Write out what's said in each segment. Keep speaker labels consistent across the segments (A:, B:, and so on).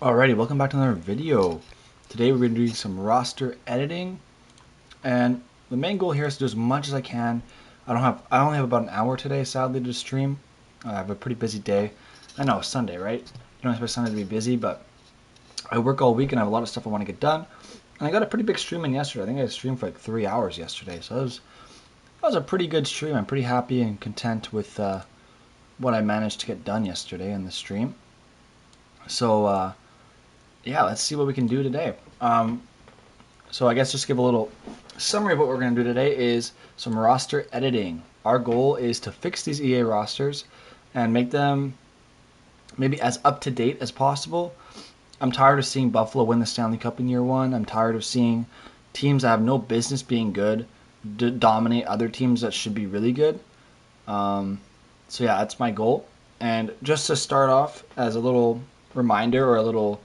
A: Alrighty, welcome back to another video. Today we're going to be doing some roster editing, and the main goal here is to do as much as I can. I only have about an hour today, sadly, to stream. I have a pretty busy day. I know, it's Sunday, right? You don't expect Sunday to be busy, but I work all week and I have a lot of stuff I want to get done. And I got a pretty big stream in yesterday. I think I streamed for like 3 hours yesterday, so that was a pretty good stream. I'm pretty happy and content with what I managed to get done yesterday in the stream. So, yeah, let's see what we can do today. So I guess just give a little summary of what we're going to do today is some roster editing. Our goal is to fix these EA rosters and make them maybe as up to date as possible. I'm tired of seeing Buffalo win the Stanley Cup in year one. I'm tired of seeing teams that have no business being good dominate other teams that should be really good. So yeah, that's my goal. And just to start off as a little reminder or a little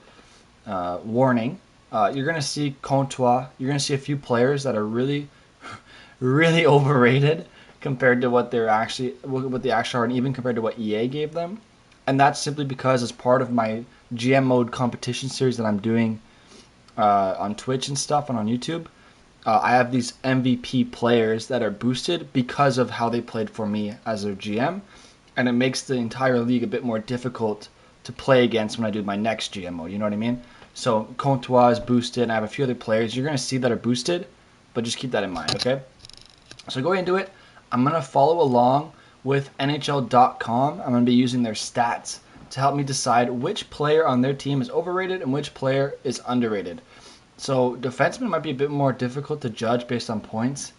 A: warning, you're going to see Comtois. You're going to see a few players that are really, really overrated compared to what they actually are, and even compared to what EA gave them. And that's simply because as part of my GM mode competition series that I'm doing on Twitch and stuff and on YouTube, I have these MVP players that are boosted because of how they played for me as their GM, and it makes the entire league a bit more difficult to play against when I do my next GM mode. You know what I mean? So Comtois is boosted, and I have a few other players you're going to see that are boosted, but just keep that in mind, okay? So going into it, I'm going to follow along with NHL.com. I'm going to be using their stats to help me decide which player on their team is overrated and which player is underrated. So defensemen might be a bit more difficult to judge based on points,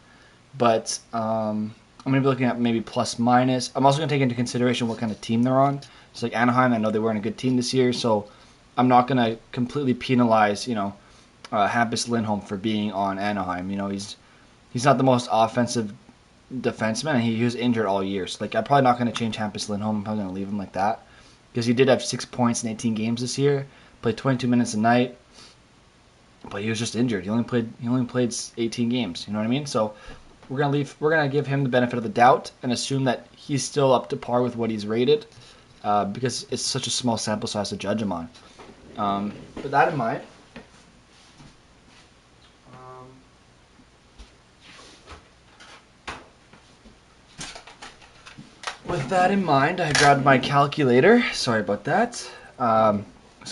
A: but I'm going to be looking at maybe plus minus. I'm also going to take into consideration what kind of team they're on. So like Anaheim, I know they weren't a good team this year, so I'm not going to completely penalize, Hampus Lindholm for being on Anaheim. He's not the most offensive defenseman, and he was injured all year. So I'm probably not going to change Hampus Lindholm. I'm probably going to leave him like that because he did have 6 points in 18 games this year. Played 22 minutes a night, but he was just injured. He only played 18 games. You know what I mean? So we're gonna give him the benefit of the doubt and assume that he's still up to par with what he's rated, because it's such a small sample size to judge him on. With that in mind, I grabbed my calculator. Sorry about that. So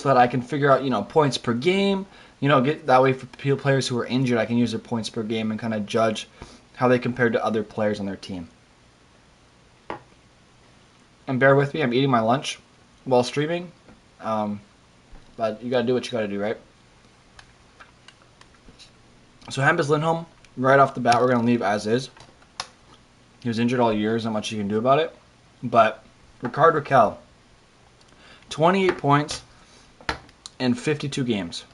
A: that I can figure out, points per game. Get that way for players who are injured, I can use their points per game and kind of judge how they compare to other players on their team. And bear with me, I'm eating my lunch while streaming. But you gotta do what you gotta do, right? So Hampus Lindholm, right off the bat, we're gonna leave as is. He was injured all year, there's not much you can do about it. But Rickard Rakell, 28 points in 52 games.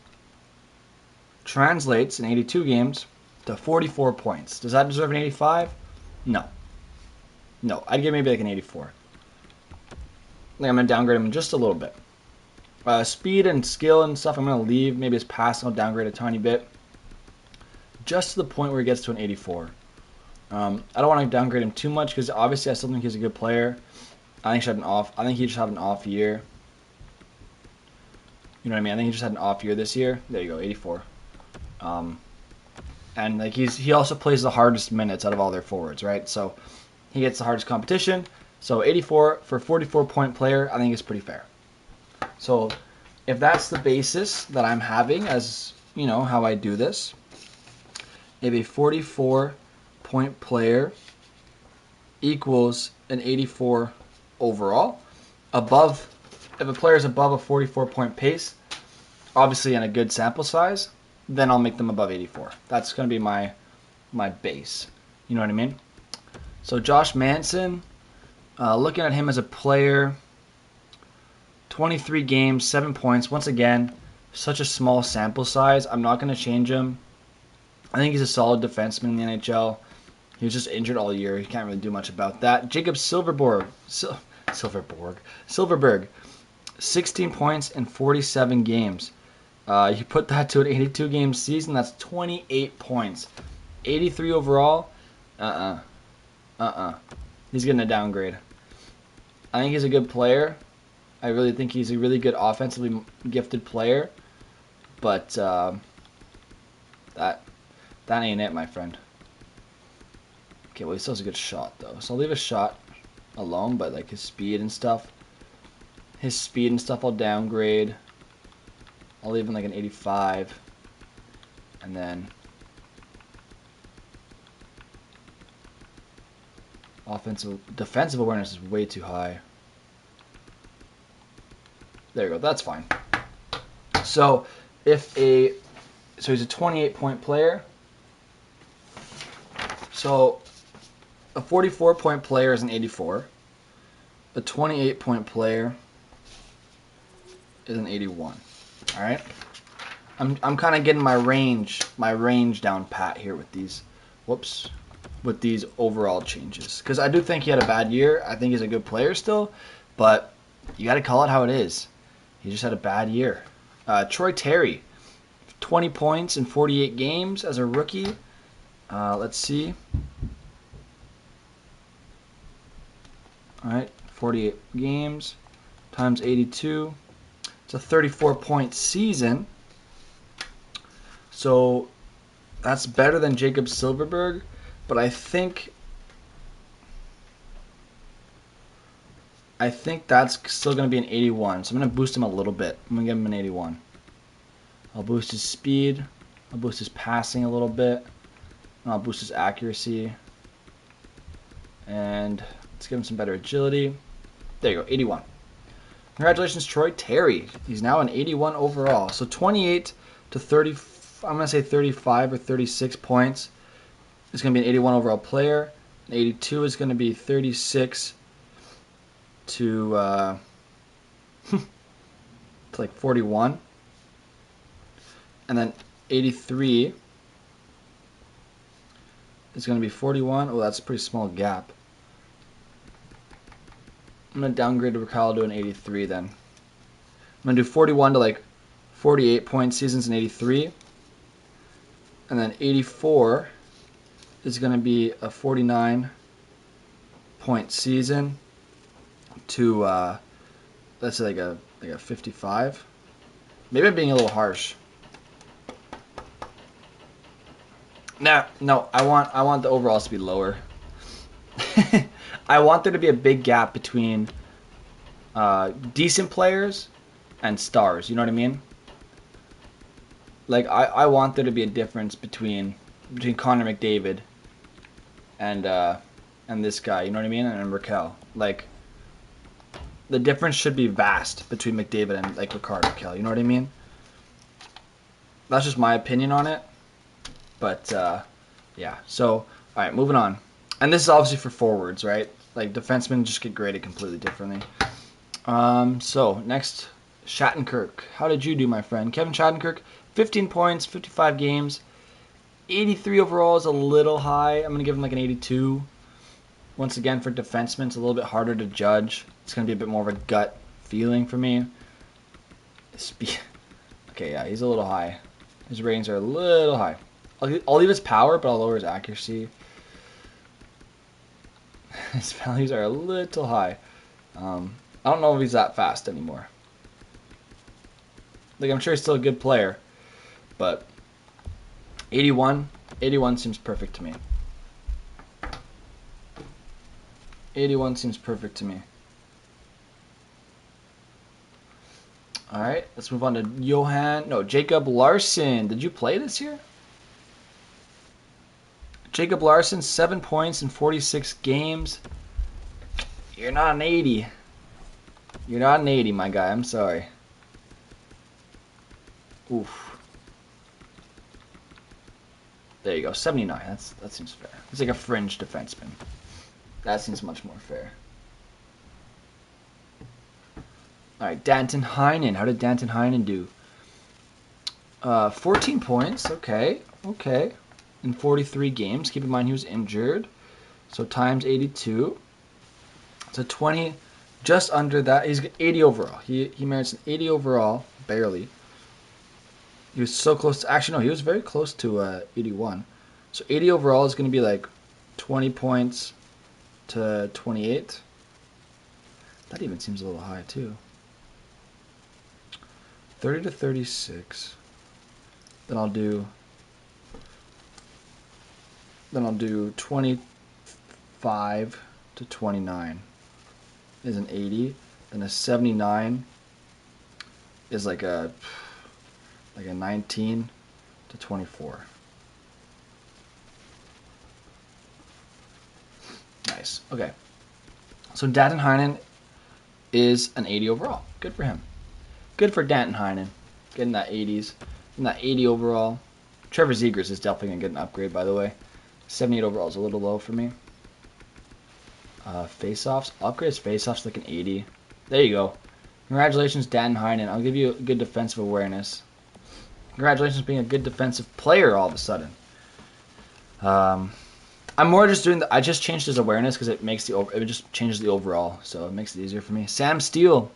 A: Translates in 82 games to 44 points. Does that deserve an 85? No. I'd give maybe like an 84. I'm going to downgrade him just a little bit. Speed and skill and stuff, I'm going to leave. Maybe his pass, I'll downgrade a tiny bit. Just to the point where he gets to an 84. I don't want to downgrade him too much because obviously I still think he's a good player. I think he just had an off year. You know what I mean? I think he just had an off year this year. There you go, 84. And he also plays the hardest minutes out of all their forwards, right? So he gets the hardest competition. So 84 for a 44-point player, I think is pretty fair. So if that's the basis that I'm having as, how I do this, if a 44-point player equals an 84 overall, if a player is above a 44-point pace, obviously in a good sample size, then I'll make them above 84. That's going to be my base. You know what I mean? So Josh Manson, looking at him as a player, 23 games, 7 points. Once again, such a small sample size. I'm not going to change him. I think he's a solid defenseman in the NHL. He was just injured all year. He can't really do much about that. Jacob Silverborg, 16 points in 47 games. You put that to an 82-game season, that's 28 points. 83 overall, He's getting a downgrade. I think he's a good player, I really think he's a really good offensively gifted player, but that ain't it, my friend. Okay, well, he still has a good shot, though. So I'll leave his shot alone, but, like, his speed and stuff. I'll downgrade. I'll leave him, like, an 85. And then defensive awareness is way too high. There you go. That's fine. So he's a 28-point player. So a 44-point player is an 84. A 28-point player is an 81. All right. I'm kind of getting my range down pat here with these. With these overall changes, because I do think he had a bad year. I think he's a good player still, but you got to call it how it is. He just had a bad year. Troy Terry, 20 points in 48 games as a rookie. Let's see. All right, 48 games times 82. It's a 34-point season. So that's better than Jacob Silverborg, but I think that's still going to be an 81. So I'm going to boost him a little bit. I'm going to give him an 81. I'll boost his speed. I'll boost his passing a little bit. And I'll boost his accuracy. And let's give him some better agility. There you go, 81. Congratulations, Troy Terry. He's now an 81 overall. So 28 to 30, I'm going to say 35 or 36 points. It's going to be an 81 overall player. An 82 is going to be 36 to like 41. And then 83 is going to be 41. Oh, that's a pretty small gap. I'm going to downgrade to Ricardo to an 83 then. I'm going to do 41 to like 48 point seasons in 83. And then 84 is going to be a 49 point season to let's say like a 55. Maybe I'm being a little harsh. No, I want the overalls to be lower. I want there to be a big gap between decent players and stars. You know what I mean? Like I want there to be a difference between Connor McDavid and this guy. You know what I mean? And Raquel. Like the difference should be vast between McDavid and like Rickard Raquel. You know what I mean? That's just my opinion on it. But yeah. So all right, moving on. And this is obviously for forwards, right? Like defensemen just get graded completely differently. So next, Shattenkirk. How did you do, my friend? Kevin Shattenkirk, 15 points, 55 games, 83 overall is a little high. I'm gonna give him like an 82. Once again, for defensemen, it's a little bit harder to judge. It's gonna be a bit more of a gut feeling for me. Okay, yeah, he's a little high. His ratings are a little high. I'll leave his power, but I'll lower his accuracy. His values are a little high. I don't know if he's that fast anymore. Like, I'm sure he's still a good player, but 81 seems perfect to me. 81 seems perfect to me. All right, let's move on to Jacob Larson. Did you play this year? Jacob Larson, 7 points in 46 games. You're not an 80. You're not an 80, my guy. I'm sorry. Oof. There you go, 79. That seems fair. He's like a fringe defenseman. That seems much more fair. All right, Danton Heinen. How did Danton Heinen do? 14 points. Okay. In 43 games. Keep in mind he was injured. So times 82. So 20, just under that. He's 80 overall. He merits an 80 overall, barely. He was so close to, actually no, he was very close to 81. So 80 overall is going to be like 20 points to 28. That even seems a little high too. 30 to 36. Then I'll do 25 to 29 is an 80. Then a 79 is like a 19 to 24. Nice. Okay. So Danton Heinen is an 80 overall. Good for him. Good for Danton Heinen. Getting that 80s. Getting that 80 overall. Trevor Zegras is definitely going to get an upgrade, by the way. 78 overall is a little low for me. Face-offs. Upgrade his face-offs like an 80. There you go. Congratulations, Danton Heinen. I'll give you a good defensive awareness. Congratulations being a good defensive player all of a sudden. I'm more just doing I just changed his awareness because it just changes the overall, so it makes it easier for me. Sam Steele,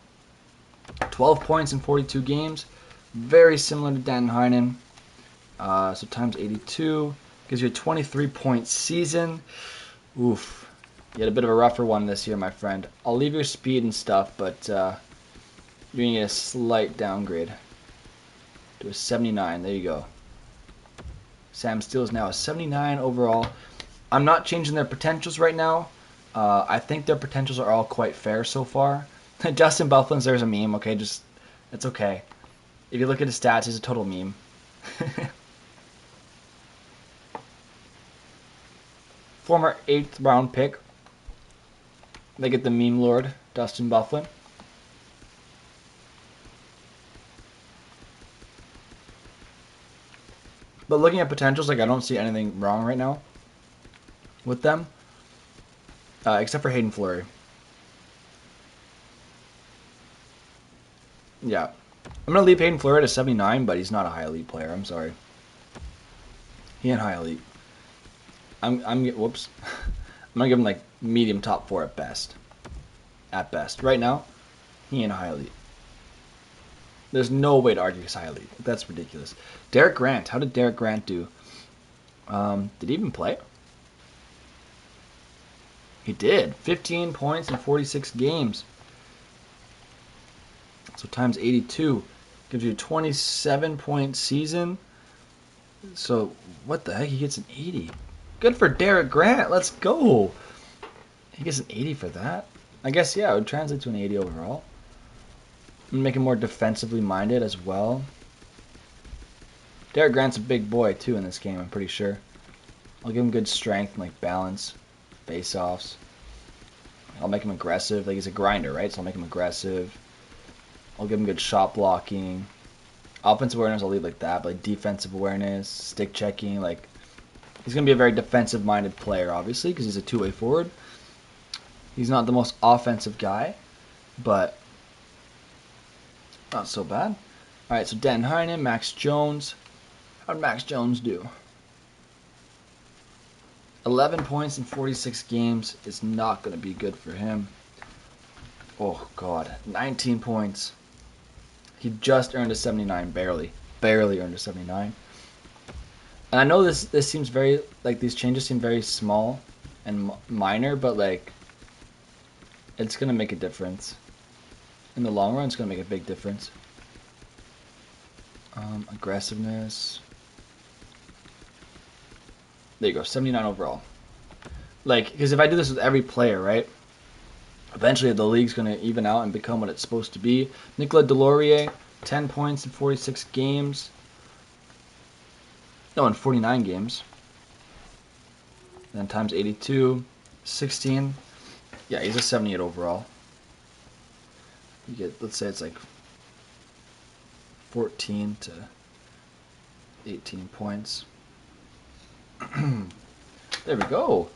A: 12 points in 42 games, very similar to Danton Heinen. So times 82 gives you a 23-point season. Oof, you had a bit of a rougher one this year, my friend. I'll leave your speed and stuff, but you're gonna get a slight downgrade to a 79. There you go. Sam Steele is now a 79 overall. I'm not changing their potentials right now. I think their potentials are all quite fair so far. Justin Bufflin's, there's a meme, okay? It's okay. If you look at his stats, he's a total meme. Former 8th round pick. They get the meme lord, Dustin Bufflin. But looking at potentials, I don't see anything wrong right now with them, except for Hayden Fleury. Yeah, I'm gonna leave Hayden Fleury at a 79, but he's not a high elite player. I'm sorry. He ain't high elite. Whoops. I'm gonna give him like medium top 4 at best. At best, right now, he ain't a high elite. There's no way to argue he's high elite. That's ridiculous. Derek Grant. How did Derek Grant do? Did he even play? He did. 15 points in 46 games. So times 82 gives you a 27-point season. So what the heck? He gets an 80. Good for Derek Grant. Let's go. He gets an 80 for that. I guess, yeah, it would translate to an 80 overall. I'm make him more defensively minded as well. Derek Grant's a big boy, too, in this game, I'm pretty sure. I'll give him good strength and, like, balance. Face-offs. I'll make him aggressive. Like, he's a grinder, right? So I'll make him aggressive. I'll give him good shot blocking. Offensive awareness, I'll leave like that. But like defensive awareness, stick checking. Like, he's going to be a very defensive-minded player, obviously, because he's a two-way forward. He's not the most offensive guy, but not so bad. All right, so Danton Heinen, Max Jones. How'd Max Jones do? 11 points in 46 games is not going to be good for him. Oh, God. 19 points. He just earned a 79, barely. Barely earned a 79. And I know this seems very, like, these changes seem very small and minor, but, like, it's going to make a difference. In the long run, it's going to make a big difference. Aggressiveness. There you go, 79 overall. Like, because if I do this with every player, right? Eventually the league's going to even out and become what it's supposed to be. Nicolas Deslauriers, 10 points in 46 games. No, in 49 games. Then times 82, 16. Yeah, he's a 78 overall. You get, let's say it's like 14 to 18 points. There we go.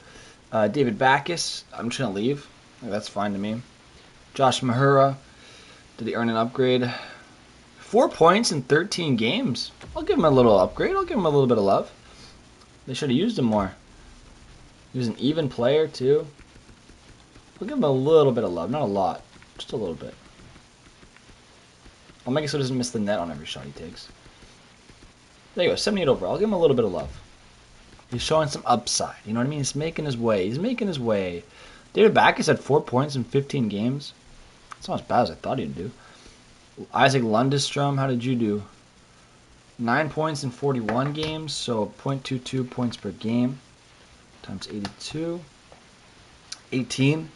A: David Backes, I'm just going to leave. That's fine to me. Josh Mahura, did he earn an upgrade? 4 points in 13 games. I'll give him a little upgrade. I'll give him a little bit of love. They should have used him more. He was an even player, too. I'll give him a little bit of love. Not a lot. Just a little bit. I'll make it so he doesn't miss the net on every shot he takes. There you go. 78 overall. I'll give him a little bit of love. He's showing some upside. You know what I mean? He's making his way. He's making his way. David Backes had 4 points in 15 games. That's not as bad as I thought he'd do. Isaac Lundestrom, how did you do? 9 points in 41 games, so 0.22 points per game times 82. 18.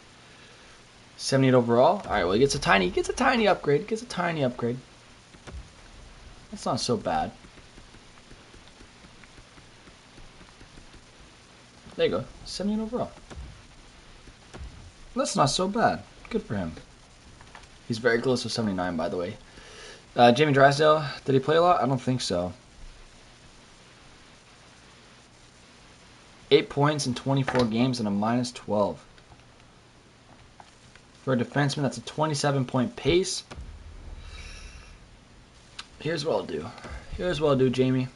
A: 78 overall. All right, well, he gets a tiny upgrade. That's not so bad. There you go. 78 overall. That's not so bad. Good for him. He's very close to 79, by the way. Jamie Drysdale, did he play a lot? I don't think so. 8 points in 24 games and a minus 12. For a defenseman, that's a 27-point pace. Here's what I'll do, Jamie.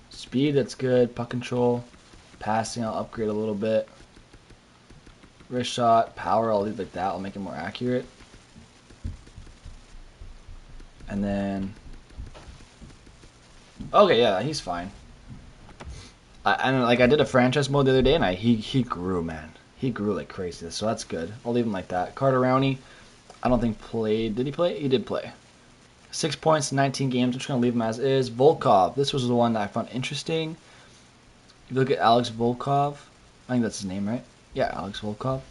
A: Speed, that's good. Puck control. Passing, I'll upgrade a little bit. Wrist shot, power, I'll leave like that. I'll make it more accurate. And then... Okay, yeah, he's fine. I did a franchise mode the other day, and he grew, man. He grew like crazy, so that's good. I'll leave him like that. Carter Rowney, I don't think played. Did he play? He did play. 6 points in 19 games. I'm just going to leave him as is. Volkov, this was the one that I found interesting. If you look at Alex Volkov, I think that's his name, right? Yeah, Alex Volkov.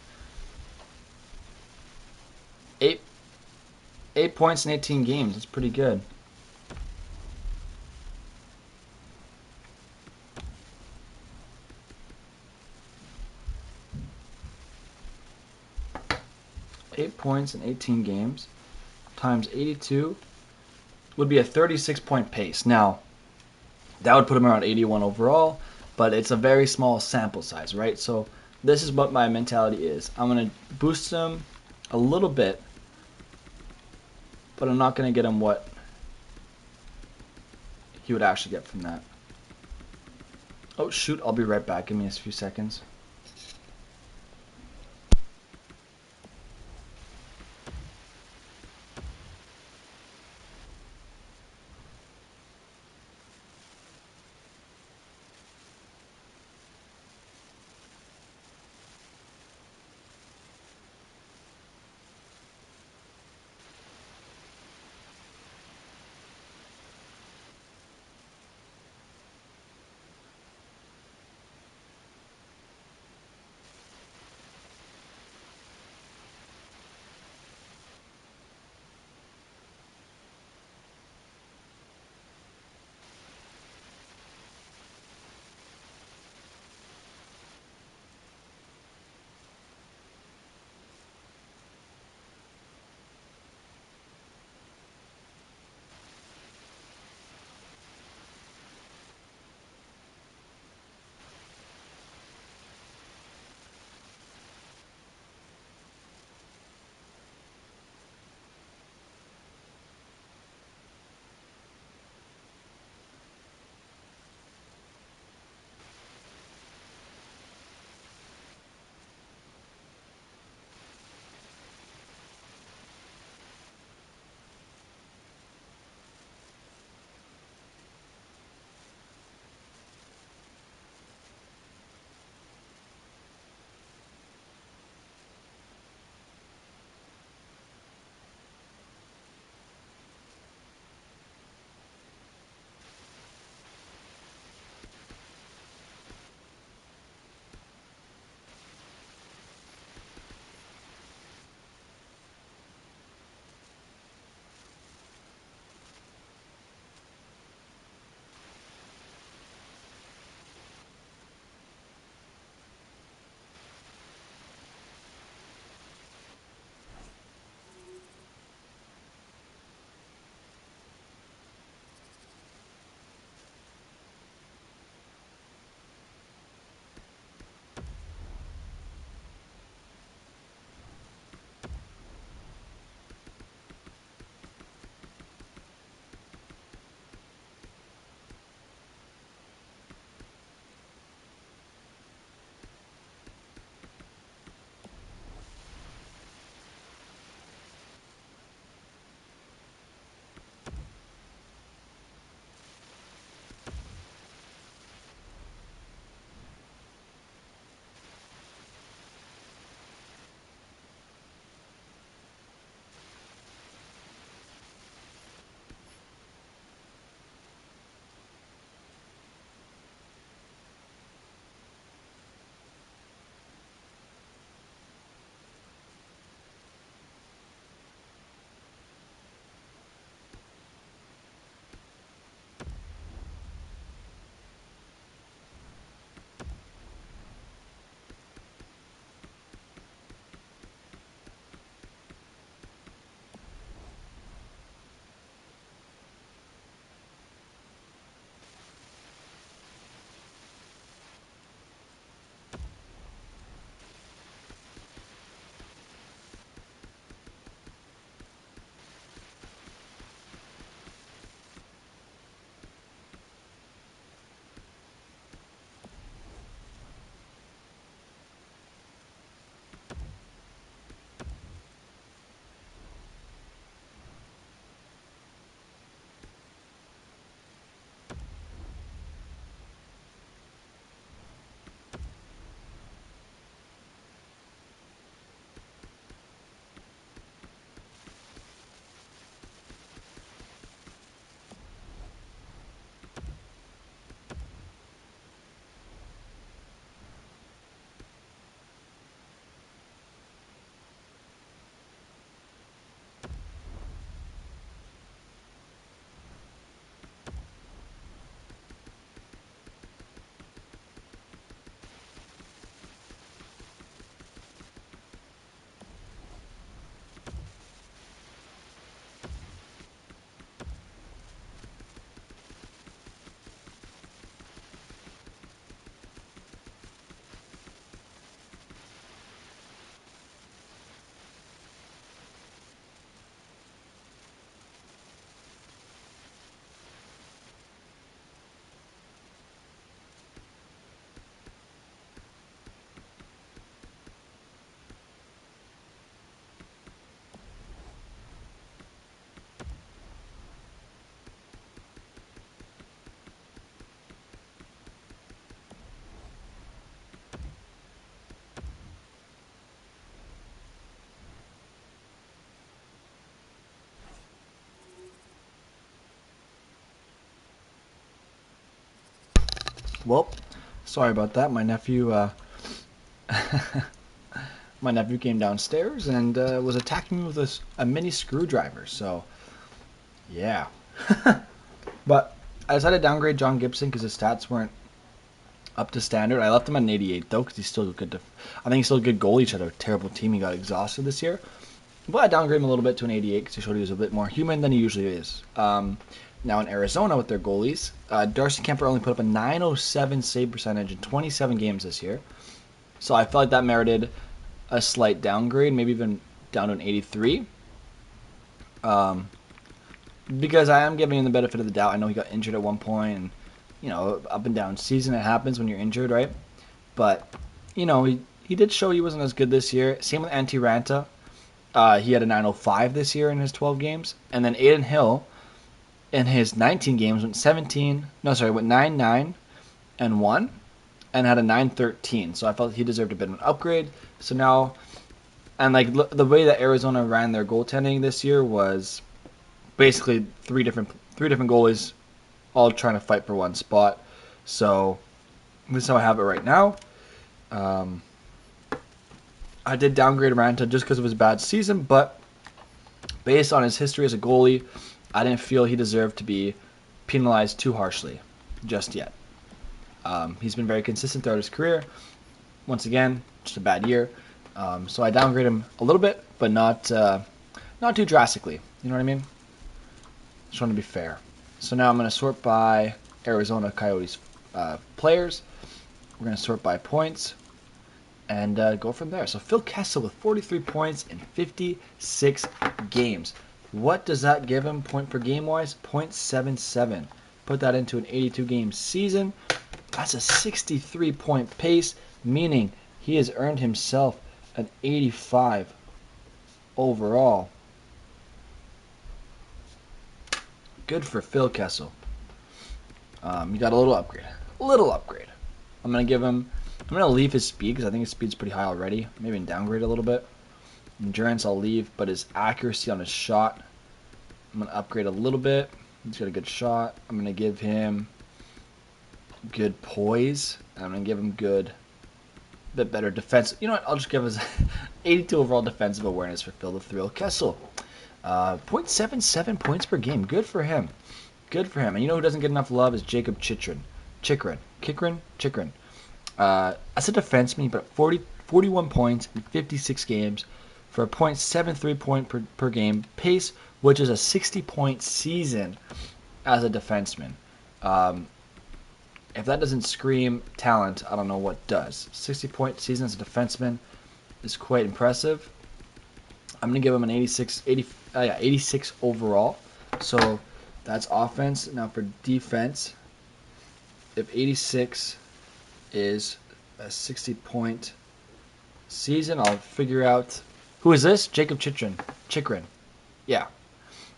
A: 8 points in 18 games. That's pretty good. Eight points in 18 games times 82 would be a 36-point pace. Now, that would put him around 81 overall, but it's a very small sample size, right? So this is what my mentality is. I'm going to boost him a little bit, but I'm not going to get him what he would actually get from that. Oh, shoot. I'll be right back. Give me a few seconds. Well, sorry about that. My nephew, my nephew came downstairs and was attacking me with a mini screwdriver. So, yeah. But I decided to downgrade John Gibson because his stats weren't up to standard. I left him at an 88 though because he's still good. I think he's still a good goalie. He had a terrible team. He got exhausted this year. But I downgraded him a little bit to an 88 because he showed he was a bit more human than he usually is. Now in Arizona with their goalies, Darcy Kemper only put up a 907 save percentage in 27 games this year. So I felt like that merited a slight downgrade, maybe even down to an 83. Because I am giving him the benefit of the doubt. I know he got injured at one point, and up and down season, it happens when you're injured, right? But he did show he wasn't as good this year. Same with Antti Ranta. He had a 905 this year in his 12 games, and then Aiden Hill in his 19 games went 9-9 and 1 and had a 913. So I felt he deserved a bit of an upgrade. So now, and like the way that Arizona ran their goaltending this year was basically three different goalies all trying to fight for one spot. So this is how I have it right now. I did downgrade Ranta just because of his bad season, but based on his history as a goalie, I didn't feel he deserved to be penalized too harshly just yet. He's been very consistent throughout his career. Once again, just a bad year. So I downgraded him a little bit, but not too drastically. You know what I mean? Just want to be fair. So now I'm going to sort by Arizona Coyotes players. We're going to sort by points and go from there. So Phil Kessel with 43 points in 56 games. What does that give him point per game wise? 0.77. Put that into an 82 game season. That's a 63 point pace, meaning he has earned himself an 85 overall. Good for Phil Kessel. You got a little upgrade. I'm going to leave his speed because I think his speed's pretty high already. Maybe downgrade a little bit. Endurance I'll leave, but his accuracy on his shot, I'm going to upgrade a little bit. He's got a good shot. I'm going to give him good poise. And I'm going to give him bit better defense. You know what? I'll just give us 82 overall defensive awareness for Phil the Thrill Kessel. 0.77 points per game. Good for him. And you know who doesn't get enough love is Jacob Chychrun. As a defenseman, he put up 41 points in 56 games for a .73 point per game pace, which is a 60-point season as a defenseman. If that doesn't scream talent, I don't know what does. 60-point season as a defenseman is quite impressive. I'm going to give him an 86 overall. So that's offense. Now for defense, if 86 is a 60-point season, I'll figure out... Who is this? Jacob Chychrun. Yeah.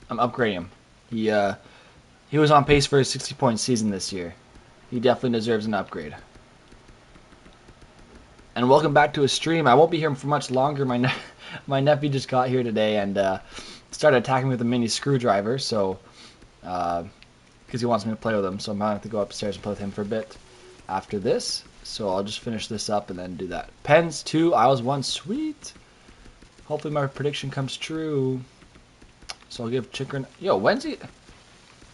A: I'm upgrading him. He was on pace for a 60-point season this year. He definitely deserves an upgrade. And welcome back to his stream. I won't be here for much longer. My nephew just got here today and started attacking me with a mini screwdriver. So, because he wants me to play with him, so I'm gonna have to go upstairs and play with him for a bit after this. So I'll just finish this up and then do that. Pens 2, Isles 1. Sweet. Hopefully my prediction comes true. So I'll give Chychrun... when's he...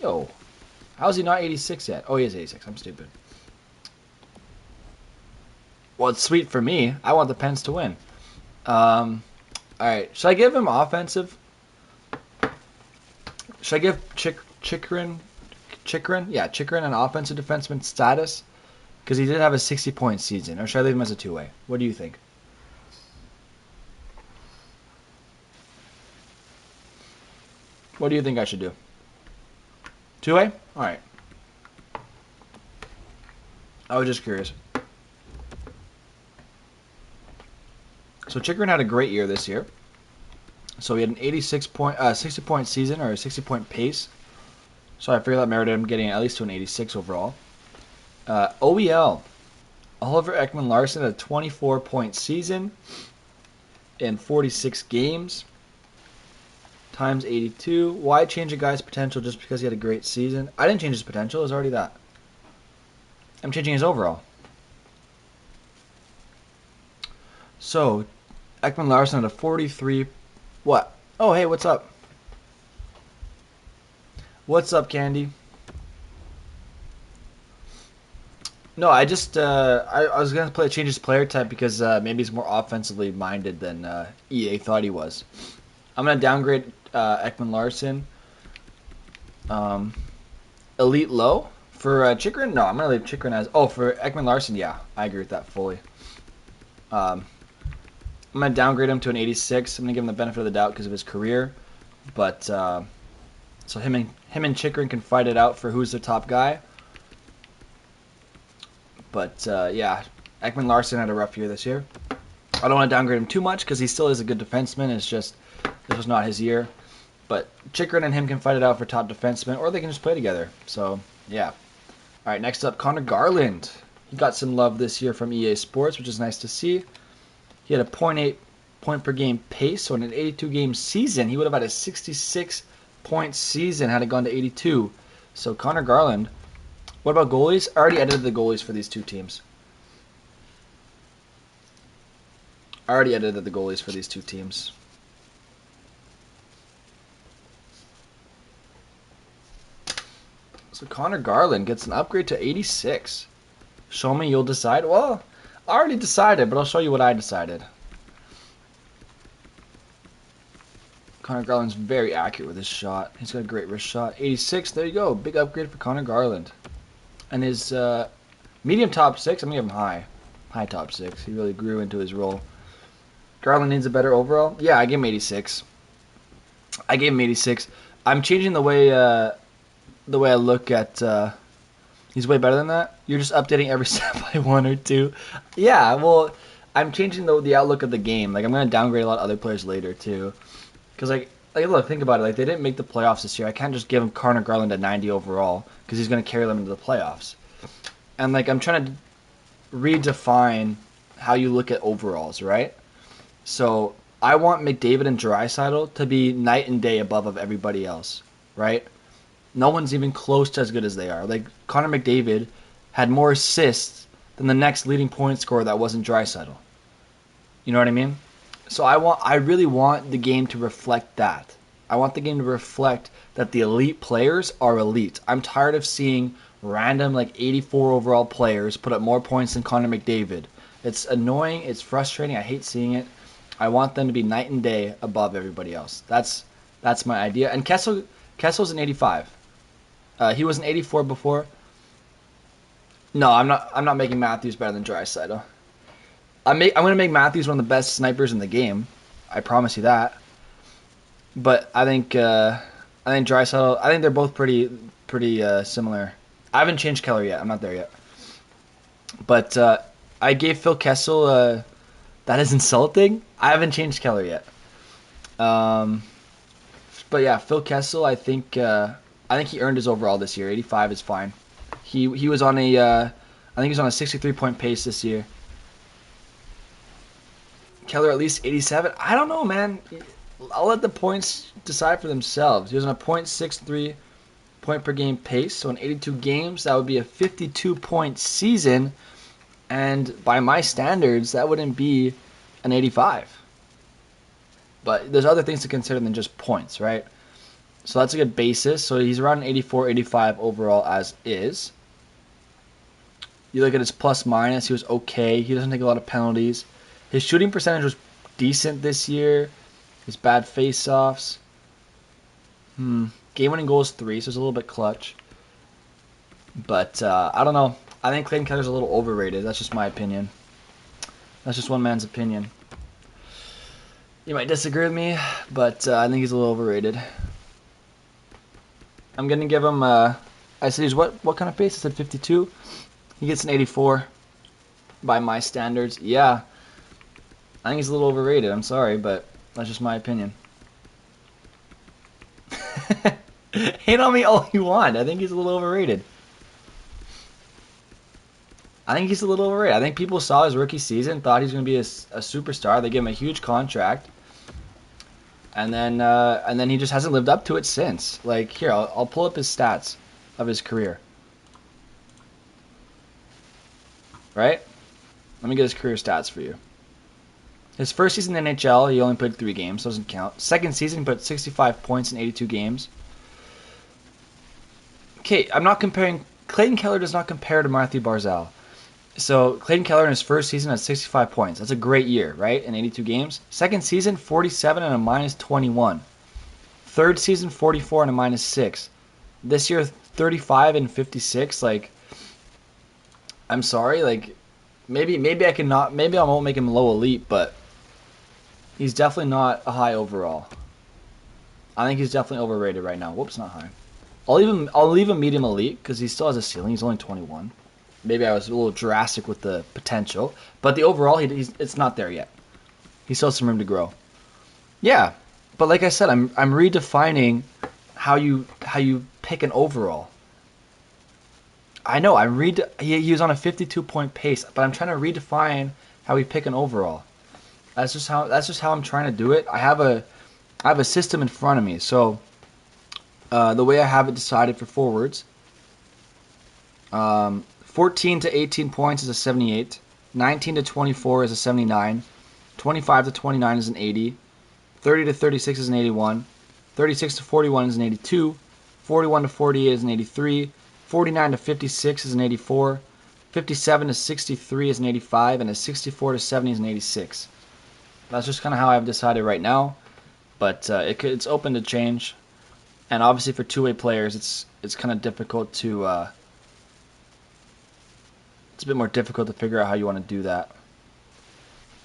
A: How is he not 86 yet? Oh, he is 86. I'm stupid. Well, it's sweet for me. I want the Pens to win. Alright. Should I give him offensive? Should I give Chychrun an offensive defenseman status? Because he did have a 60-point season. Or should I leave him as a two-way? What do you think? What do you think I should do? Two-way? Alright. I was just curious. So Chychrun had a great year this year. So he had an 60-point season, or a 60-point pace. So I figured that merited him getting at least to an 86 overall. OEL. Oliver Ekman Larson had a 24-point season in 46 games. Times 82. Why change a guy's potential just because he had a great season? I didn't change his potential. It was already that. I'm changing his overall. So, Ekman Larson at a 43. What? Oh, hey, what's up? What's up, Candy? No, I just I was gonna play change his player type because maybe he's more offensively minded than EA thought he was. I'm gonna downgrade Ekman Larson, um, elite low for Chikrin. No, I'm gonna leave Chikrin as for Ekman Larson. Yeah, I agree with that fully. Um, I'm gonna downgrade him to an 86. I'm gonna give him the benefit of the doubt because of his career, but so him and Chikrin can fight it out for who's the top guy. But yeah, Ekman Larson had a rough year this year. I don't want to downgrade him too much because he still is a good defenseman. It's just this was not his year. But Chikrin and him can fight it out for top defenseman, or they can just play together. So yeah. All right, next up, Connor Garland. He got some love this year from EA Sports, which is nice to see. He had a .8 point per game pace, so in an 82 game season, he would have had a 66 point season had it gone to 82. So Connor Garland. What about goalies? I already edited the goalies for these two teams. So Connor Garland gets an upgrade to 86. Show me, you'll decide. Well, I already decided, but I'll show you what I decided. Connor Garland's very accurate with his shot. He's got a great wrist shot. 86, there you go. Big upgrade for Connor Garland. And his medium top 6, I'm going to give him high. High top 6. He really grew into his role. Garland needs a better overall. Yeah, I gave him 86. I'm changing the way I look at... he's way better than that. You're just updating every step by 1 or 2. Yeah, well, I'm changing the outlook of the game. Like, I'm going to downgrade a lot of other players later, too. Because, like, look, think about it. Like, they didn't make the playoffs this year. I can't just give him Connor Garland a 90 overall because he's going to carry them into the playoffs. And, like, I'm trying to redefine how you look at overalls, right? So, I want McDavid and Drysdale to be night and day above of everybody else, right? No one's even close to as good as they are. Like, Connor McDavid had more assists than the next leading point scorer that wasn't Drysdale. You know what I mean? So I really want the game to reflect that. I want the game to reflect that the elite players are elite. I'm tired of seeing random, like, 84 overall players put up more points than Connor McDavid. It's annoying. It's frustrating. I hate seeing it. I want them to be night and day above everybody else. That's my idea. And Kessel's an 85. He was an 84 before. No, I'm not making Matthews better than Drysdale. I'm going to make Matthews one of the best snipers in the game. I promise you that. But I think Drysdale. I think they're both pretty similar. I haven't changed Keller yet. I'm not there yet. But I gave Phil Kessel. That is insulting. I haven't changed Keller yet. But yeah, Phil Kessel. I think he earned his overall this year. 85 is fine. He was on a I think he was on a 63 point pace this year. Keller at least 87. I don't know, man. I'll let the points decide for themselves. He was on a .63 point per game pace, so in 82 games, that would be a 52 point season, and by my standards, that wouldn't be an 85. But there's other things to consider than just points, right? So that's a good basis. So he's around an 84, 85 overall as is. You look at his plus minus, he was okay. He doesn't take a lot of penalties. His shooting percentage was decent this year. His bad face-offs. Game-winning goals 3, so it's a little bit clutch. But I don't know. I think Clayton Keller's a little overrated. That's just my opinion. That's just one man's opinion. You might disagree with me, but I think he's a little overrated. I'm going to give him... I said he's what kind of pace? I said 52. He gets an 84 by my standards. Yeah. I think he's a little overrated. I'm sorry, but that's just my opinion. Hate on me all you want. I think he's a little overrated. I think people saw his rookie season, thought he was going to be a superstar. They gave him a huge contract. And then he just hasn't lived up to it since. Like, here, I'll pull up his stats of his career. right? Let me get his career stats for you. His first season in the NHL, he only played 3 games, so doesn't count. Second season, he put 65 points in 82 games. Okay, I'm not comparing. Clayton Keller does not compare to Matthew Barzal. So Clayton Keller in his first season had 65 points. That's a great year, right? In 82 games. Second season, 47 and a minus 21. Third season, 44 and a minus 6. This year, 35 and 56. Like, I'm sorry. Like, maybe I cannot. Maybe I won't make him low elite, but he's definitely not a high overall. I think he's definitely overrated right now. Whoops, not high. I'll leave him medium elite because he still has a ceiling. He's only 21. Maybe I was a little drastic with the potential, but the overall, it's not there yet. He still has some room to grow. Yeah, but like I said, I'm redefining how you pick an overall. I know he was on a 52-point pace, but I'm trying to redefine how we pick an overall. That's just how I'm trying to do it. I have a system in front of me, so the way I have it decided for forwards. 14 to 18 points is a 78. 19 to 24 is a 79. 25 to 29 is an 80. 30 to 36 is an 81. 36 to 41 is an 82. 41 to 48 is an 83. 49 to 56 is an 84. 57 to 63 is an 85. And a 64 to 70 is an 86. That's just kind of how I've decided right now. But it's open to change. And obviously for two-way players, it's kind of difficult to... it's a bit more difficult to figure out how you want to do that.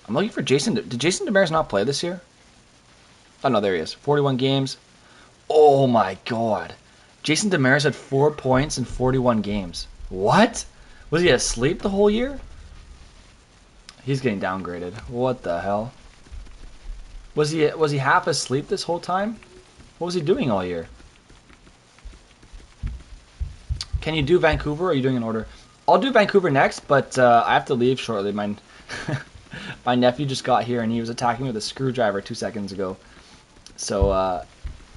A: I'm looking for Jason. Did Jason Demers not play this year? Oh, no, there he is. 41 games. Oh, my God. Jason Demers had 4 points in 41 games. What? Was he asleep the whole year? He's getting downgraded. What the hell? Was he half asleep this whole time? What was he doing all year? Can you do Vancouver, or are you doing an order? I'll do Vancouver next, but I have to leave shortly. My nephew just got here, and he was attacking me with a screwdriver 2 seconds ago. So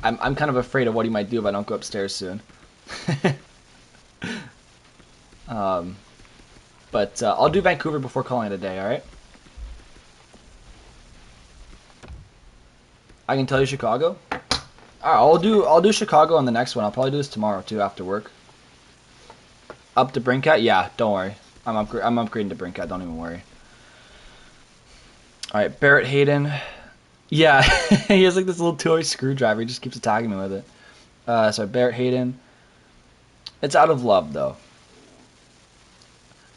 A: I'm kind of afraid of what he might do if I don't go upstairs soon. But I'll do Vancouver before calling it a day, all right? I can tell you Chicago. All right, I'll do Chicago on the next one. I'll probably do this tomorrow too after work. Up to Brinkat? Yeah, don't worry. I'm upgrading to Brinkat. Don't even worry. All right, Barrett Hayden. Yeah, he has like this little toy screwdriver. He just keeps attacking me with it. So Barrett Hayden. It's out of love though.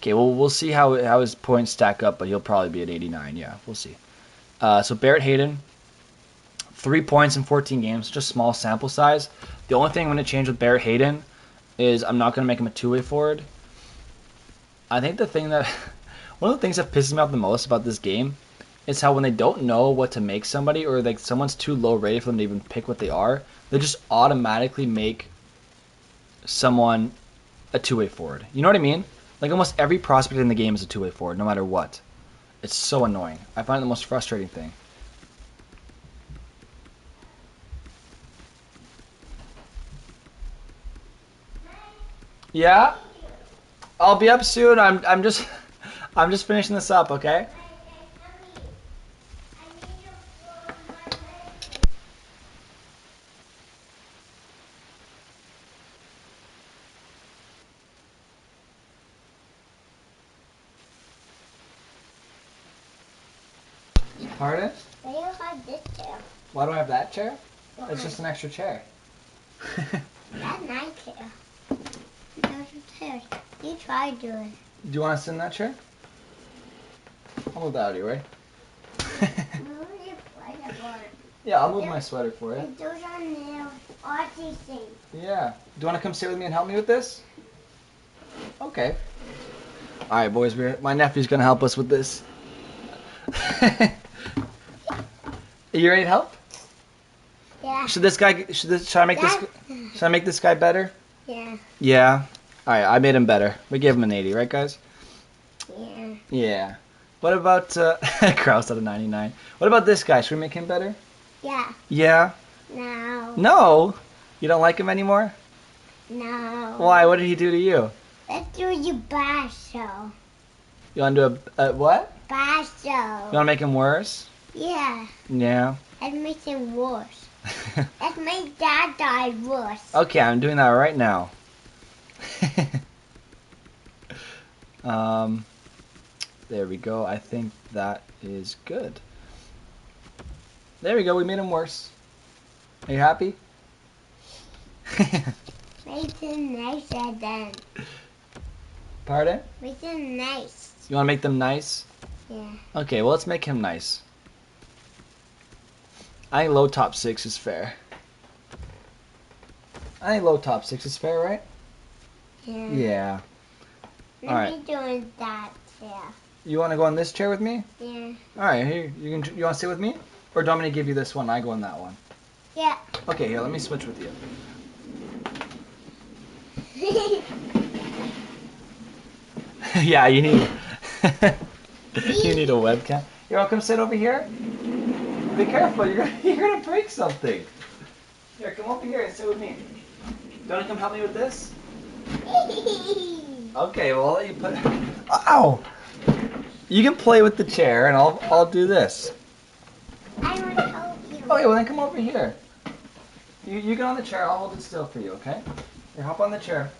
A: Okay, well we'll see how his points stack up, but he'll probably be at 89. Yeah, we'll see. So Barrett Hayden, 3 points in 14 games, just small sample size. The only thing I'm going to change with Barrett Hayden is I'm not going to make him a two-way forward. I think one of the things that pisses me off the most about this game is how when they don't know what to make somebody, or like someone's too low rated for them to even pick what they are, they just automatically make someone a two-way forward. You know what I mean? Like almost every prospect in the game is a two-way forward, no matter what. It's so annoying. I find it the most frustrating thing. Yeah, I'll be up soon. I'm just finishing this up, okay? Pardon?
B: Why do you have this chair?
A: Why do I have that chair? Why? It's just an extra chair.
B: That's my chair. There's a chair. You try to do it.
A: Do you want to sit in that chair? I'll move that out of your way.
B: Move your sweater for it.
A: Yeah, I'll move my sweater for you.
B: And those are nails. All these things.
A: Yeah. Do you want to come sit with me and help me with this? Okay. All right, boys. My nephew's gonna help us with this. Are you ready to help?
B: Yeah.
A: Should I make this guy better?
B: Yeah.
A: Yeah. All right, I made him better. We gave him an 80, right, guys?
B: Yeah.
A: Yeah. What about Kraus out of 99? What about this guy? Should we make him better?
B: Yeah.
A: Yeah.
B: No.
A: No. You don't like him anymore?
B: No.
A: Why? What did he do to you?
B: Let's do your bad show.
A: You want to do a what?
B: Bad
A: You
B: show.
A: want to make him worse?
B: Yeah.
A: Yeah.
B: That makes it worse. That makes Dad die worse.
A: Okay, I'm doing that right now. There we go. I think that is good. There we go. We made him worse. Are you happy?
B: Make him nicer then.
A: Pardon?
B: Make him nice.
A: You want to make them nice?
B: Yeah.
A: Okay, well, let's make him nice. I think low top 6 is fair. I think low top 6 is fair, right?
B: Yeah.
A: Yeah.
B: Let
A: Alright.
B: me doing that chair.
A: You want to go on this chair with me?
B: Yeah.
A: All right, here you want to sit with me, or do you want me to give you this one? I go on that one.
B: Yeah.
A: Okay, here, let me switch with you. Yeah, you need you need a webcam. You want to come sit over here? Be careful, you're gonna break something. Here, come over here and sit with me. Do you want to come help me with this? Okay, well I'll let you put. Ow! You can play with the chair, and I'll do this.
B: I want to help you.
A: Okay, well then come over here. You get on the chair. I'll hold it still for you, okay? Here, hop on the chair.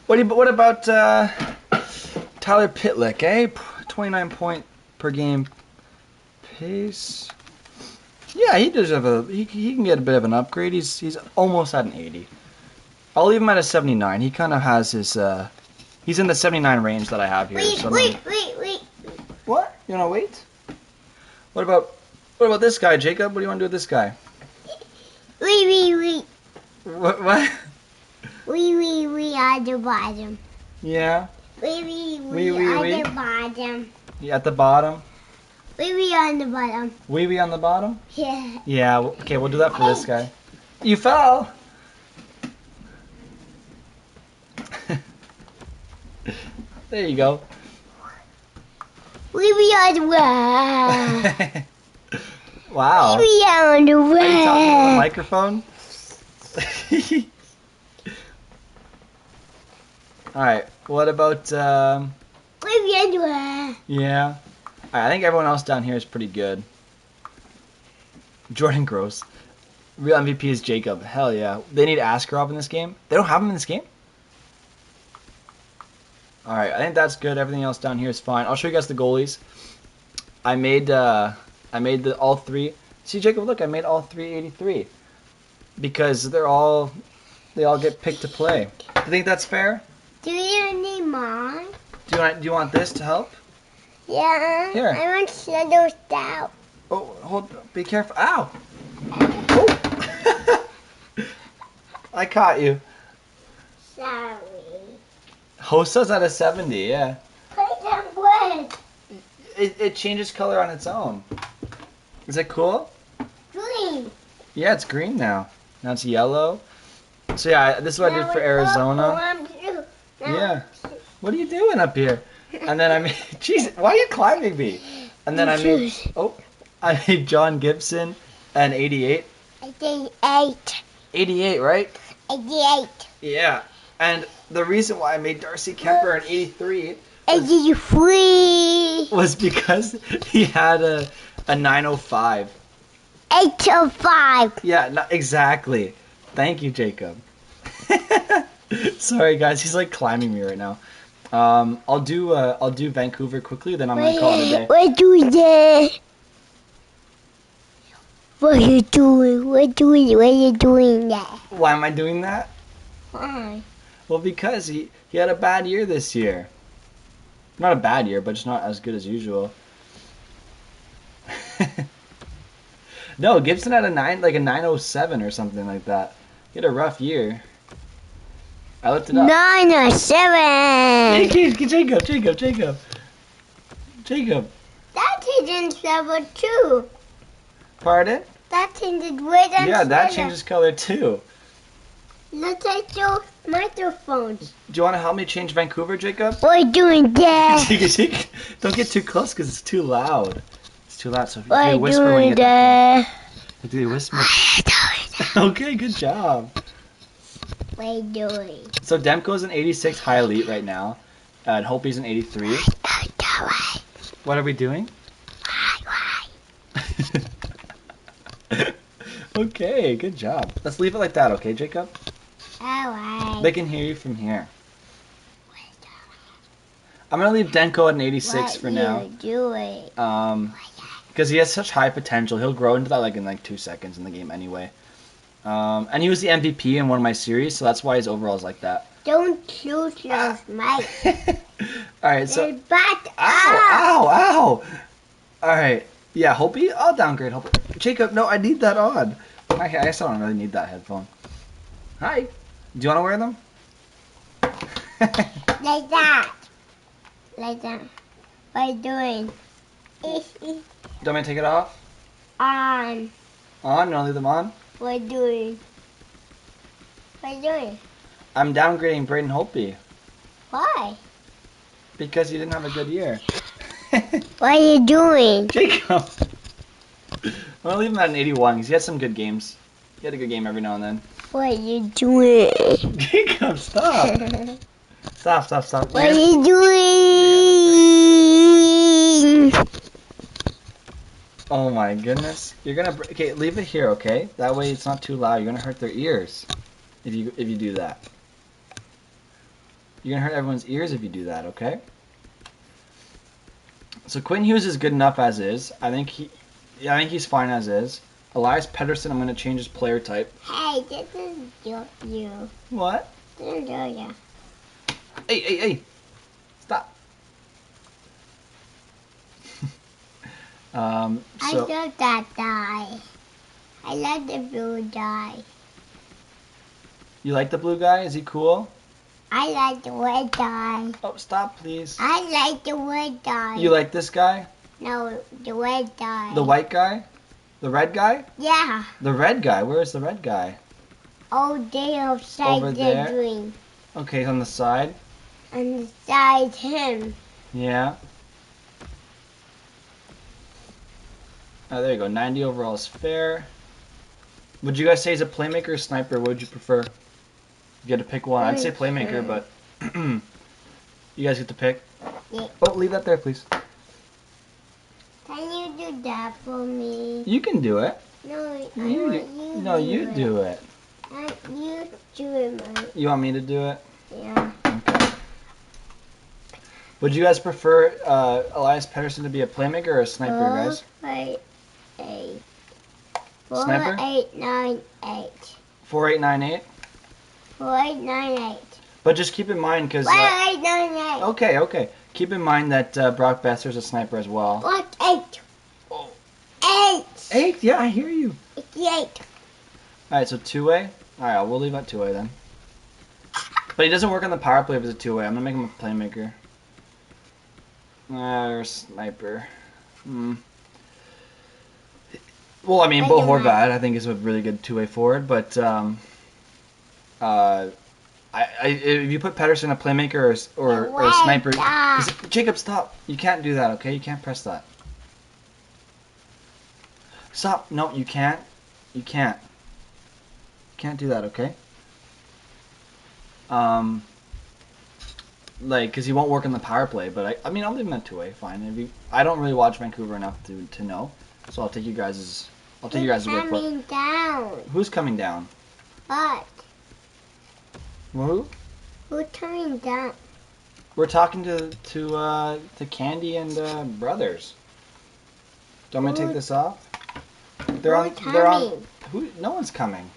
A: What about Tyler Pitlick, eh? 29 point per game pace. Yeah, he does have he can get a bit of an upgrade. He's almost at an 80. I'll leave him at a 79. He kind of has his he's in the 79 range that I have here.
B: Wait.
A: What? You wanna wait? What about this guy, Jacob? What do you want to do with this guy?
B: Wait.
A: What?
B: We at the bottom.
A: Yeah.
B: We at the bottom.
A: You at the bottom?
B: We on the bottom.
A: Wee on the bottom?
B: Yeah.
A: Yeah. Okay, we'll do that for this guy. You fell. There you go.
B: We on the way.
A: Wow.
B: We on the way.
A: Are you talking to the microphone? Alright, what about,
B: We on the way.
A: yeah. Alright, I think everyone else down here is pretty good. Jordan Gross. Real MVP is Jacob. Hell yeah. They need Askarov in this game. They don't have him in this game? Alright, I think that's good. Everything else down here is fine. I'll show you guys the goalies. I made all three. See, Jacob, look, I made all 383. Because they all get picked to play. Do you think that's fair?
B: Do you need mine?
A: Do you want this to help?
B: Yeah.
A: Here.
B: I want shadows down.
A: Oh, be careful. Ow! Oh! I caught you.
B: Sorry.
A: Hosa's at a 70, yeah.
B: Put them away.
A: It changes color on its own. Is it cool?
B: Green.
A: Yeah, it's green now. Now it's yellow. So yeah, this is what I did for Arizona. Yeah. What are you doing up here? And then I made, jeez, why are you climbing me? And then I made John Gibson an 88.
B: 88.
A: 88, right?
B: 88.
A: Yeah. And the reason why I made Darcy Kemper an 83
B: 83.
A: was because he had a 905.
B: 805.
A: Yeah, exactly. Thank you, Jacob. Sorry, guys. He's like climbing me right now. I'll do Vancouver quickly, then I'm gonna call it a day.
B: What doing that? What are you doing? What are you doing that?
A: Why am I doing that?
B: Why?
A: Well, because he had a bad year this year. Not a bad year, but just not as good as usual. No, Gibson had a 907 or something like that. He had a rough year. I looked it up.
B: 907.
A: Jacob.
B: That changes color too.
A: Pardon?
B: That changes red and
A: Yeah, that
B: silver.
A: changes color too.
B: Let's take your microphones.
A: Do you want to help me change Vancouver, Jacob?
B: What are you doing there?
A: Don't get too close because it's too loud. It's too loud. So if
B: What are
A: you
B: you
A: whisper when
B: doing
A: you get
B: there?
A: that close. Do you whisper?
B: What are you doing there?
A: Okay, good job.
B: What are you doing?
A: So Demko's an 86 high elite right now, and Hopi's an 83. What are we doing? Okay, good job. Let's leave it like that, okay, Jacob?
B: Alright.
A: They can hear you from here. I'm gonna leave Denko at an 86 for now.
B: What are you doing?
A: Because he has such high potential. He'll grow into that like in like 2 seconds in the game anyway. And he was the MVP in one of my series, so that's why his overall is like that.
B: Don't shoot those mics.
A: Alright, so...
B: They butt up.
A: Ow! Alright, yeah, Hopi? I'll downgrade Hopi. Jacob, no, I need that on. I guess I don't really need that headphone. Hi. Do you want to wear them?
B: Like that. Like that. What are you doing?
A: Do you want me to take it off?
B: On.
A: On? You want to leave them on?
B: What are you doing? What are you doing?
A: I'm downgrading Braden Holtby
B: Why?
A: because he didn't have a good year.
B: What are you doing?
A: Jacob! I'm going to leave him at an 81 because he had some good games. He had a good game every now and then.
B: What are you doing?
A: Jacob, stop! Stop.
B: What are you doing?
A: Oh my goodness. You're gonna... Okay, leave it here, okay? That way it's not too loud. You're gonna hurt their ears if you do that. You're gonna hurt everyone's ears if you do that, okay? So Quinn Hughes is good enough as is. I think he's fine as is. Elias Pettersson, I'm gonna change his player type.
B: Hey, this is you.
A: What?
B: This is you.
A: Hey! Stop.
B: I
A: So
B: love that guy. I love the blue guy.
A: you like the blue guy? Is he cool?
B: I like the red guy.
A: Oh, stop, please.
B: I like the red guy.
A: You like this guy?
B: No, the red guy.
A: The white guy? The red guy?
B: Yeah.
A: The red guy. Where is the red guy?
B: Oh, they outside
A: Over
B: the
A: there?
B: green.
A: Okay, on the side.
B: And beside him.
A: Yeah. Oh, there you go. 90 overall is fair. Would you guys say he's a playmaker or sniper? What would you prefer? You had to pick one. I'd say playmaker, but you guys get to pick.
B: Yeah.
A: Oh, leave that there, please.
B: Can you do that for me?
A: You can do it.
B: No,
A: You do it.
B: You do it, Mike.
A: You want me to do it?
B: Yeah.
A: Okay. Would you guys prefer Elias Pettersson to be a playmaker or a sniper, guys?
B: 8.
A: Sniper?
B: 4898.
A: 4898.
B: 4898.
A: But just keep in mind, because
B: 4898.
A: okay. Keep in mind that Brock Besser's a sniper as well.
B: What? 8.
A: Oh.
B: 8.
A: 8? Yeah, I hear you.
B: It's 8.
A: All right, so two-way. All right, we'll leave that two-way then. But he doesn't work on the power play if it's a two-way. I'm gonna make him a playmaker. Or a sniper. Well, I mean, Bo Horvat, I think, is a really good two-way forward, but if you put Pettersson a playmaker or a sniper, Jacob, stop! You can't do that, okay? You can't press that. Stop! No, you can't. You can't. You can't do that, okay? Because he won't work in the power play, but I mean, I'll leave him at two-way, fine. I don't really watch Vancouver enough to know, so I'll take you guys' word for it.
B: Coming down.
A: Who's coming down?
B: What?
A: Who?
B: Who's coming down?
A: We're talking to Candy and Brothers. Do you want me to take this off? They're on. Who? No one's coming.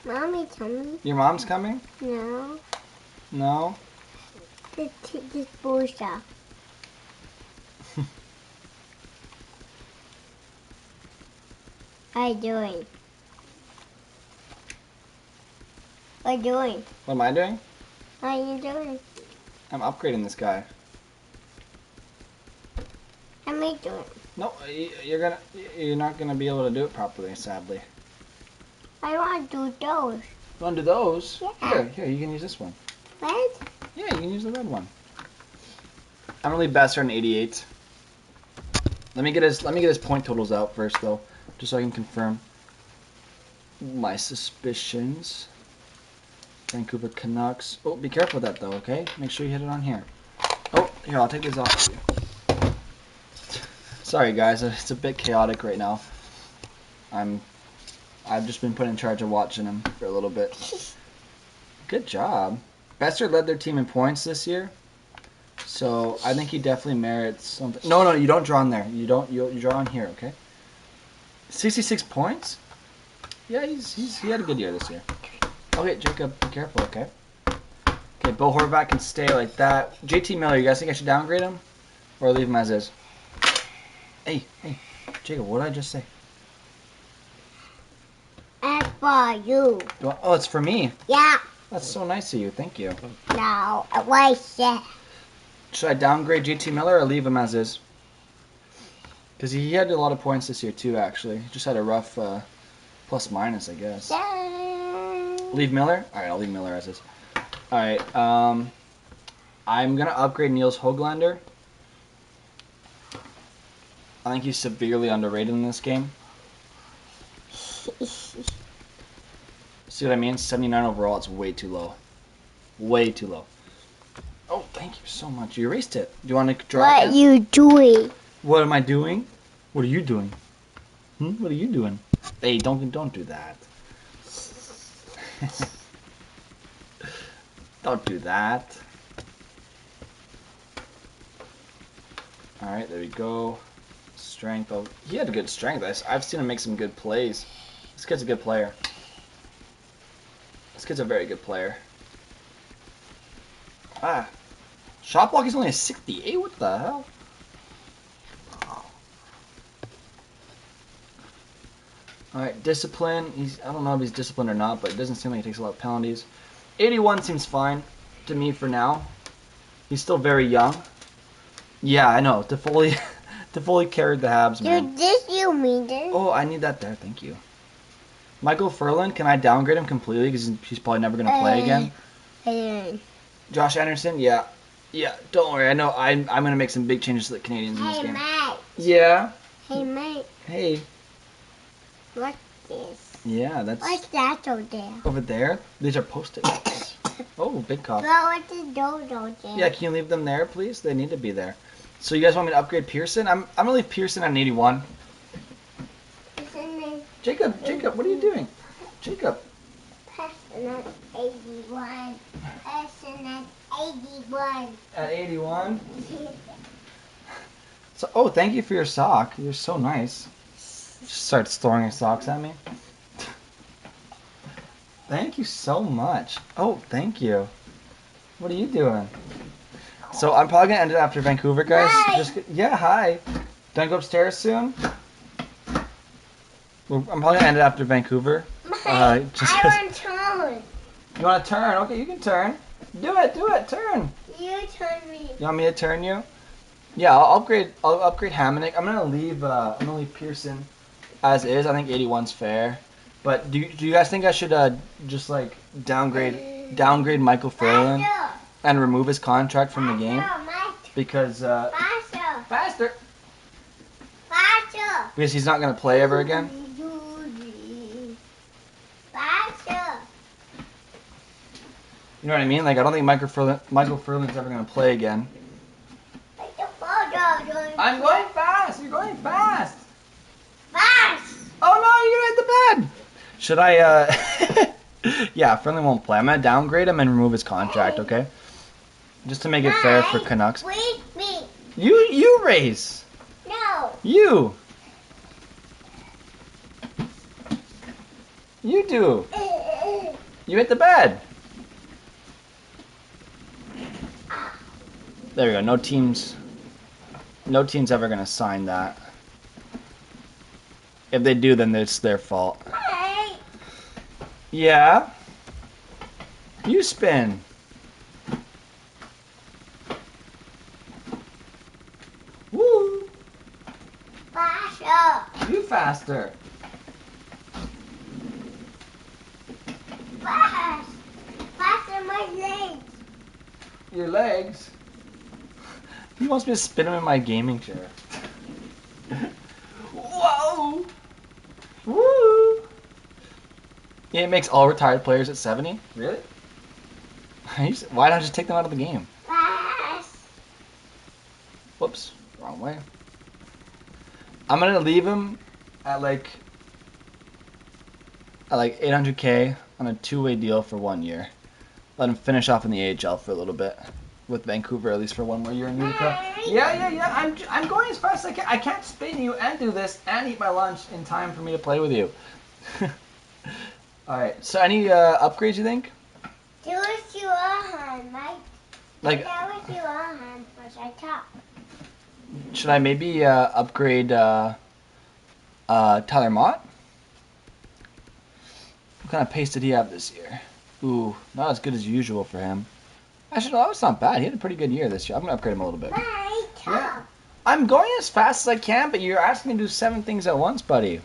B: Mommy's coming.
A: Your mom's coming?
B: No.
A: No.
B: This bullshit. What are you doing? What are you doing?
A: What am I doing?
B: What are you doing?
A: I'm upgrading this guy.
B: Let me do it.
A: No, you're not gonna be able to do it properly, sadly.
B: I want to do those.
A: You want to do those?
B: Yeah.
A: Here, you can use this one.
B: What?
A: Yeah, you can use the red one. I'm gonna leave Besser an 88. Let me get his point totals out first, though, just so I can confirm my suspicions. Vancouver Canucks. Oh, be careful with that though, okay? Make sure you hit it on here. Oh, here, I'll take these off for you. Sorry guys, it's a bit chaotic right now. I've just been put in charge of watching them for a little bit. Good job. Besser led their team in points this year, so I think he definitely merits something. No, you don't draw on there. You draw on here, okay? 66 points? Yeah, he had a good year this year. Okay, Jacob, be careful, okay? Okay, Bo Horvat can stay like that. JT Miller, you guys think I should downgrade him? Or leave him as is? Hey, Jacob, what did I just say?
B: As for you.
A: Oh, it's for me.
B: Yeah.
A: That's so nice of you. Thank you.
B: No, it was
A: Should I downgrade JT Miller or leave him as is? Because he had a lot of points this year too, actually. He just had a rough plus minus, I guess. Leave Miller? Alright, I'll leave Miller as is. Alright, I'm going to upgrade Niels Höglander. I think he's severely underrated in this game. See what I mean? 79 overall, it's way too low. Way too low. Oh, thank you so much. You erased it. Do you want to draw it?
B: What are you doing?
A: What am I doing? What are you doing? What are you doing? Hey, don't do that. Don't do that. Alright, there we go. Strength. Oh, he had good strength. I've seen him make some good plays. This kid's a good player. This kid's a very good player. Ah. Shot block is only a 68? What the hell? Alright, discipline. I don't know if he's disciplined or not, but it doesn't seem like he takes a lot of penalties. 81 seems fine to me for now. He's still very young. Yeah, I know. Toffoli carried the Habs, man.
B: You mean this?
A: Oh, I need that there. Thank you. Michael Furlan, can I downgrade him completely because he's probably never going to play again? Josh Anderson, yeah. Yeah, don't worry. I know I'm going to make some big changes to the Canadians in this game.
B: Mate.
A: Yeah?
B: Hey, mate.
A: Hey.
B: What's this?
A: Yeah, that's...
B: What's that over there?
A: Over there? These are Post-it notes. Oh, big cough.
B: What's the dodo there?
A: Yeah, can you leave them there, please? They need to be there. So you guys want me to upgrade Pearson? I'm going to leave Pearson at an 81. Jacob, what are you doing? Jacob.
B: Person at 81. Person at 81.
A: At 81? So, oh, thank you for your sock. You're so nice. Just starts throwing your socks at me. Thank you so much. Oh, thank you. What are you doing? So I'm probably gonna end it after Vancouver, guys.
B: Hi.
A: Yeah, hi. Don't go upstairs soon. I'm probably gonna end it after Vancouver.
B: I want to turn.
A: You want to turn? Okay, you can turn. Do it, turn.
B: You turn me.
A: You want me to turn you? Yeah, I'll upgrade Hamonic. I'm gonna leave Pearson as is. I think 81's fair. But do you guys think I should just like downgrade Michael Furlan and remove his contract from the game? Because faster. Because he's not gonna play ever again. You know what I mean? Like I don't think Michael Furlan's ever gonna play again. I'm going fast. You're going fast. Oh no, you're gonna hit the bed. Should I? Yeah, Furlan won't play. I'm gonna downgrade him and remove his contract. Okay. Just to make it fair for Canucks.
B: Wait me.
A: You race.
B: No.
A: You do. You hit the bed. There we go. No team's ever gonna sign that. If they do, then it's their fault.
B: Hey.
A: Yeah. You spin. Woo.
B: Faster.
A: You faster.
B: Faster my legs.
A: Your legs. He wants me to spin him in my gaming chair. Whoa! Woo! Yeah, it makes all retired players at 70? Really? Why not just take them out of the game?
B: Pass.
A: Whoops, wrong way. I'm gonna leave him at like 800K on a 2-way deal for 1 year. Let him finish off in the AHL for a little bit with Vancouver, at least for 1 more year in Utica. Yeah. I'm going as fast as I can. I can't spin you and do this and eat my lunch in time for me to play with you. All right. So any upgrades you think?
B: Do what you want, Mike.
A: Like,
B: That was your hand first. I talk.
A: should I maybe upgrade Tyler Mott? What kind of pace did he have this year? Ooh, not as good as usual for him. Actually, no, that was not bad. He had a pretty good year this year. I'm going to upgrade him a little bit.
B: Mike, talk.
A: Yeah. I'm going as fast as I can, but you're asking me to do 7 things at once, buddy.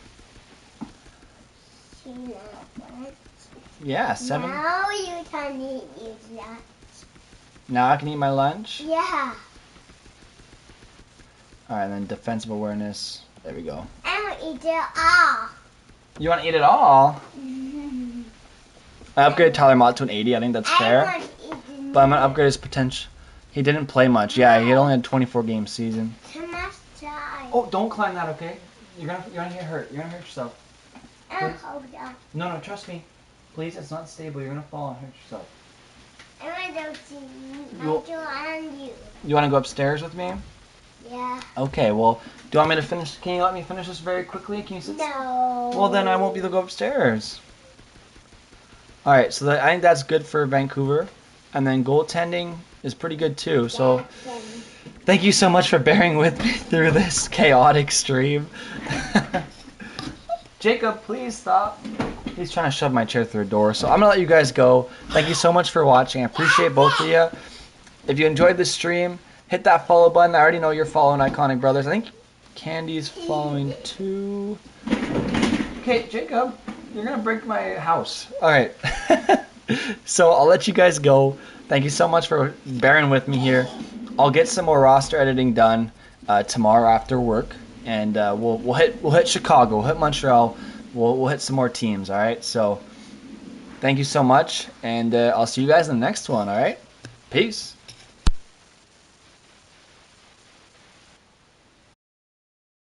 A: Yeah, 7.
B: Now you can eat your lunch.
A: Now I can eat my lunch.
B: Yeah.
A: All right, then defensive awareness. There we go.
B: I will eat it all.
A: You want to eat it all? I upgraded Tyler Mott to an 80. I think that's fair.
B: I want to eat the
A: But I'm going to upgrade his potential. He didn't play much. Yeah, he only had 24-game season.
B: Too much time.
A: Oh, don't climb that, okay? You're gonna get hurt. You're gonna hurt yourself.
B: I'll hold on.
A: No, trust me. Please, it's not stable. You're gonna fall and hurt yourself.
B: I want to see
A: You'll-
B: Michael and you.
A: You want to go upstairs with me?
B: Yeah.
A: Okay. Well, do you want me to finish? Can you let me finish this very quickly? Can you sit?
B: No.
A: Well, then I won't be able to go upstairs. All right. So I think that's good for Vancouver, and then goaltending is pretty good too. So thank you so much for bearing with me through this chaotic stream. Jacob, please stop. He's trying to shove my chair through a door. So I'm going to let you guys go. Thank you so much for watching. I appreciate both of you. If you enjoyed this stream, hit that follow button. I already know you're following Iconic Brothers. I think Candy's following too. Okay, Jacob, you're going to break my house. All right. So I'll let you guys go. Thank you so much for bearing with me here. I'll get some more roster editing done tomorrow after work. And we'll hit Chicago, we'll hit Montreal, we'll hit some more teams, all right? So thank you so much, and I'll see you guys in the next one, all right? Peace.